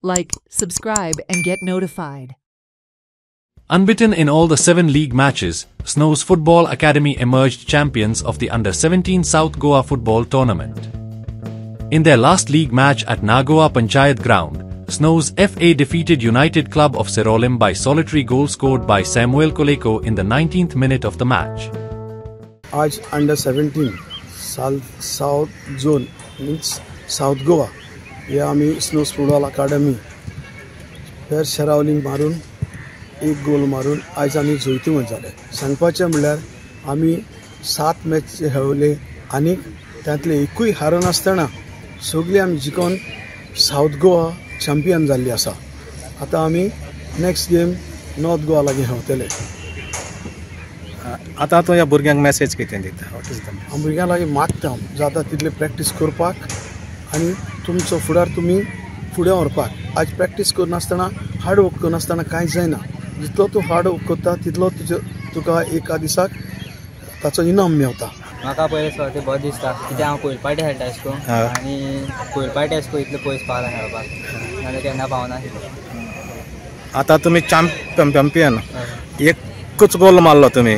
like, subscribe, and get notified. Unbeaten in all the 7 league matches, Snow's Football Academy emerged champions of the Under-17 South Goa Football Tournament. In their last league match at Nagoa Panchayat Ground, Snow's FA defeated United Club of Sirolim by solitary goal scored by Samuel Koleko in the 19th minute of the match. आज Under-17 South Zone means South Goa या आम्ही snows football academy तर शेरावलींक मारून एक गोल मारून आज आम्ही जोैतीवंत जाले. सांगपाचें म्हणल्यार आमी 7 मॅच खेळले आनी तांतले एकूय हारनासतना सगळी आमी जिखून साउथ गोवा चॅम्पियन जाल्ली आसा. आतां आमी नेक्स्ट गेम नॉर्थ गोवा लागीं खेळटले. आतां तूं ह्या भुरग्यांक मॅसेज कितें दिता? हांव भुरग्यां लागीं मागता जाता तितले प्रॅक्टीस करपाक आनी तुमचो फुडार तुमी फुडें व्हरपाक. आज प्रॅक्टीस करनासतना हार्ड वर्क करनासतना कांय जायना. जितलो तूं हार्ड वर्क करता तितलो तुका एका दिसाक ताचो इनाम मेळटा. म्हाका पयले सुवाते बरो दिसता कित्याक हांव पयले पावटी खेळटा एशको आनी पयले पावटी एशको इतले पयस पावला खेळपाक नाजाल्यार केन्ना पावनाशिल्लो. आतां तुमी चॅम्पियन एकूच गोल मारलो तुमी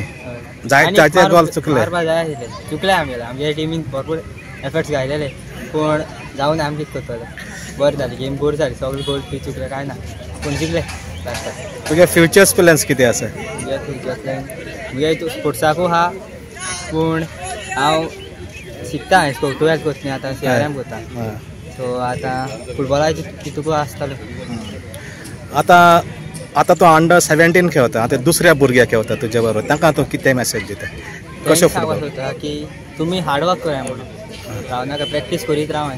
जायते गोल चुकले. मारपाक जाय आशिल्ले चुकले आमच्या टिमीन भरपूर एफर्ट्स घायलेले पूण जावन आमी कितें करतले. बरें जालें गेम बरी जाली सगळे गोल बी चुकले कांय ना पूण जिखले लास्टाक. तुगे फ्युचर्स प्लॅन्स कितें आसा? तुगे फ्युचर प्लॅन मुगे स्पोर्ट्साकूय आहा पूण हांव शिकता एशको 12th करता आतां CRM करता सो आतां फुटबॉलाची तितूंक आसतलो. आतां तूं Under-17 खेळता आतां दुसऱ्या भुरग्याक खेळता तुजे बरोबर तांकां तूं कितें मॅसेज दिता? कशें सांगपाक सोदता की तुमी हार्ड वर्क करा म्हणून रावनाका प्रॅक्टीस करीत राव.